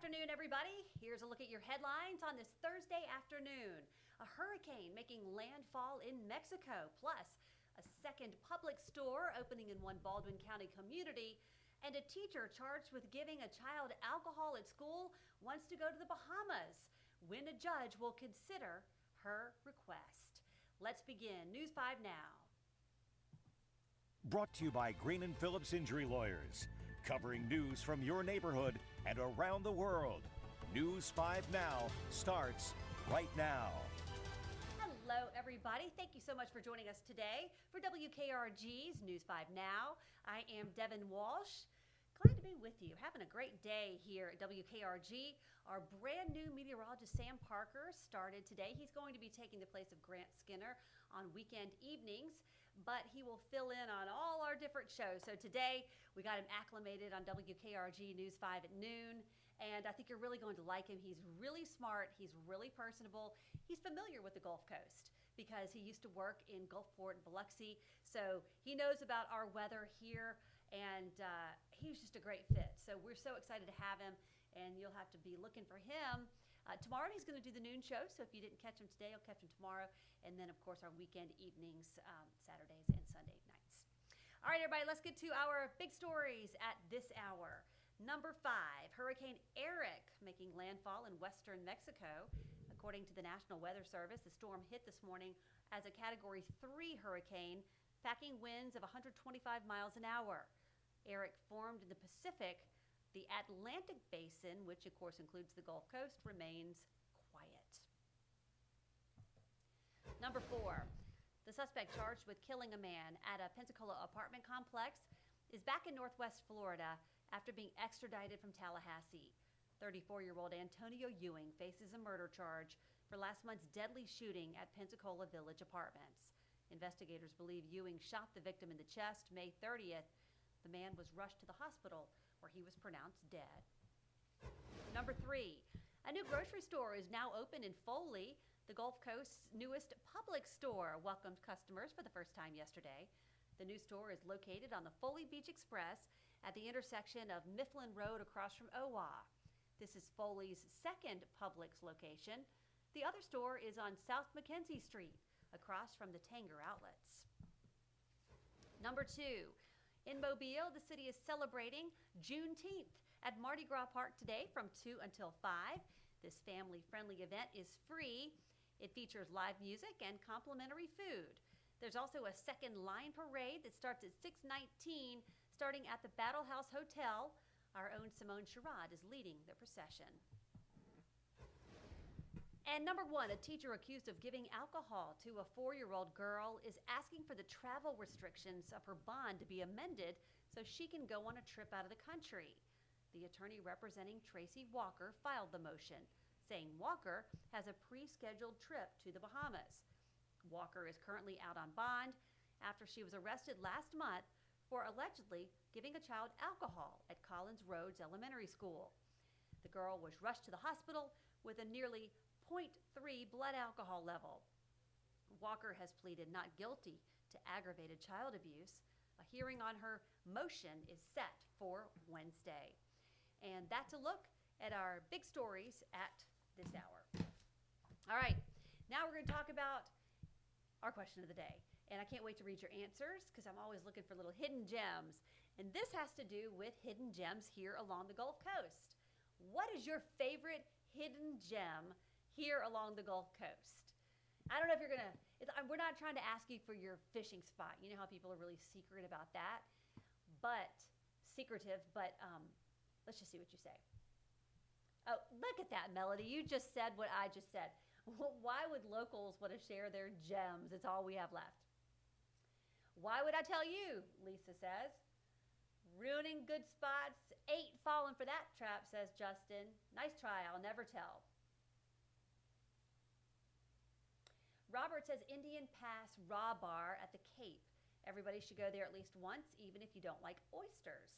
afternoon, everybody. Here's a look at your headlines on this Thursday afternoon. A hurricane making landfall in Mexico, plus a second Publix store opening in one Baldwin County community, and a teacher charged with giving a child alcohol at school wants to go to the Bahamas when a judge will consider her request. Let's begin. News 5 now. Brought to you by Green & Phillips Injury Lawyers, covering news from your neighborhood and around the world. News 5 Now starts right now. Hello, everybody. Thank you so much for joining us today for WKRG's News 5 Now. I am Devin Walsh. Glad to be with you. Having a great day here at WKRG. Our brand new meteorologist, Sam Parker, started today. He's going to be taking the place of Grant Skinner on weekend evenings, but he will fill in on all our different shows. So today we got him acclimated on WKRG News 5 at noon, and I think you're really going to like him. He's really smart. He's really personable. He's familiar with the Gulf Coast because he used to work in Gulfport and Biloxi, so he knows about our weather here, and he's just a great fit. So we're so excited to have him, and you'll have to be looking for him. Tomorrow he's going to do the noon show, so if you didn't catch him today, you'll catch him tomorrow. And then, of course, our weekend evenings, Saturdays and Sunday nights. All right, everybody, let's get to our big stories at this hour. Number 5, Hurricane Eric making landfall in western Mexico. According to the National Weather Service, the storm hit this morning as a Category 3 hurricane, packing winds of 125 miles an hour. Eric formed in the Pacific. The Atlantic Basin, which of course includes the Gulf Coast, remains quiet. Number 4, the suspect charged with killing a man at a Pensacola apartment complex is back in Northwest Florida after being extradited from Tallahassee. 34-year-old Antonio Ewing faces a murder charge for last month's deadly shooting at Pensacola Village Apartments. Investigators believe Ewing shot the victim in the chest May 30th. The man was rushed to the hospital where he was pronounced dead. Number 3, a new grocery store is now open in Foley. The Gulf Coast's newest Publix store welcomed customers for the first time yesterday. The new store is located on the Foley Beach Express at the intersection of Mifflin Road across from Owa. This is Foley's second Publix location. The other store is on South Mackenzie Street across from the Tanger Outlets. Number 2, in Mobile, the city is celebrating Juneteenth at Mardi Gras Park today from 2 until 5. This family-friendly event is free. It features live music and complimentary food. There's also a second line parade that starts at 6:19, starting at the Battle House Hotel. Our own Simone Sherrod is leading the procession. And number 1, a teacher accused of giving alcohol to a 4-year-old girl is asking for the travel restrictions of her bond to be amended so she can go on a trip out of the country. The attorney representing Tracy Walker filed the motion, saying Walker has a pre-scheduled trip to the Bahamas. Walker is currently out on bond after she was arrested last month for allegedly giving a child alcohol at Collins Roads Elementary School. The girl was rushed to the hospital with a nearly 0.3 blood alcohol level. Walker has pleaded not guilty to aggravated child abuse. A hearing on her motion is set for Wednesday. And that's a look at our big stories at this hour. All right, now we're going to talk about our question of the day. And I can't wait to read your answers because I'm always looking for little hidden gems. And this has to do with hidden gems here along the Gulf Coast. What is your favorite hidden gem here along the Gulf Coast? I don't know if you're gonna, we're not trying to ask you for your fishing spot. You know how people are really secret about that, but let's just see what you say. Oh, look at that, Melody. You just said what I just said. Why would locals want to share their gems? It's all we have left. Why would I tell you? Lisa says. Ruining good spots. 8 falling for that trap, says Justin. Nice try. I'll never tell. Robert says Indian Pass Raw Bar at the Cape. Everybody should go there at least once, even if you don't like oysters.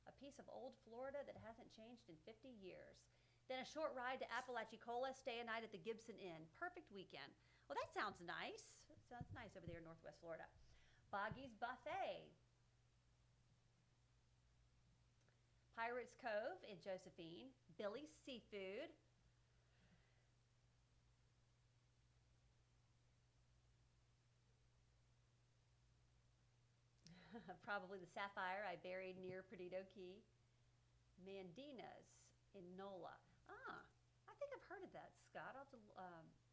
A piece of old Florida that hasn't changed in 50 years. Then a short ride to Apalachicola, stay a night at the Gibson Inn. Perfect weekend. Well, that sounds nice. It sounds nice over there in Northwest Florida. Boggy's Buffet. Pirates Cove in Josephine, Billy's Seafood, probably the sapphire I buried near Perdido Key, Mandina's in NOLA. I think I've heard of that, Scott. I'll have to,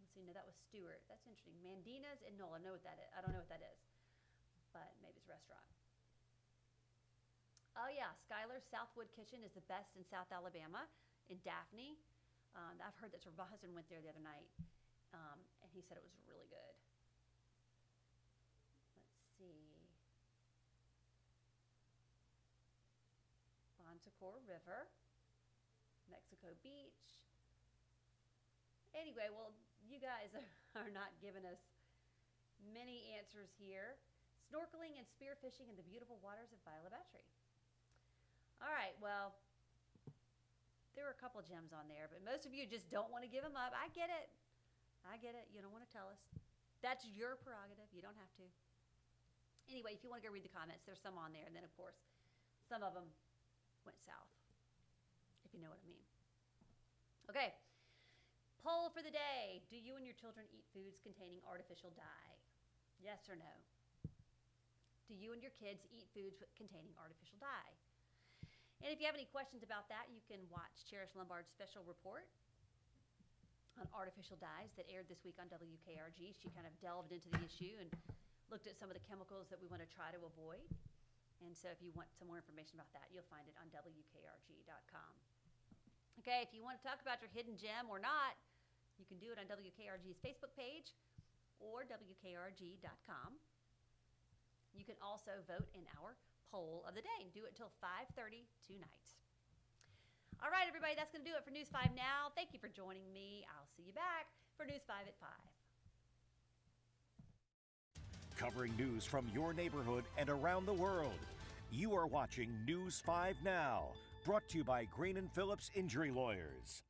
let's see, no, that was Stewart. That's interesting. Mandina's in NOLA. I know what that is. I don't know what that is, but maybe it's a restaurant. Oh yeah, Skylar's Southwood Kitchen is the best in South Alabama, in Daphne. I've heard that my husband went there the other night, and he said it was really good. Let's see. Bon Secours River, Mexico Beach. Anyway, well, you guys are not giving us many answers here. Snorkeling and spearfishing in the beautiful waters of Viola Battery. All right, well, there were a couple gems on there, but most of you just don't want to give them up. I get it. I get it. You don't want to tell us. That's your prerogative. You don't have to. Anyway, if you want to go read the comments, there's some on there. And then, of course, some of them went south, if you know what I mean. Okay. Poll for the day. Do you and your children eat foods containing artificial dye? Yes or no? Do you and your kids eat foods containing artificial dye? And if you have any questions about that, you can watch Cherish Lombard's special report on artificial dyes that aired this week on WKRG. She kind of delved into the issue and looked at some of the chemicals that we want to try to avoid. And so if you want some more information about that, you'll find it on WKRG.com. Okay, if you want to talk about your hidden gem or not, you can do it on WKRG's Facebook page or WKRG.com. You can also vote in our poll of the day and do it till 5:30 tonight. All right, everybody, that's going to do it for News 5 Now. Thank you for joining me. I'll see you back for News 5 at 5. Covering news from your neighborhood and around the world. You are watching News 5 Now, brought to you by Green & Phillips Injury Lawyers.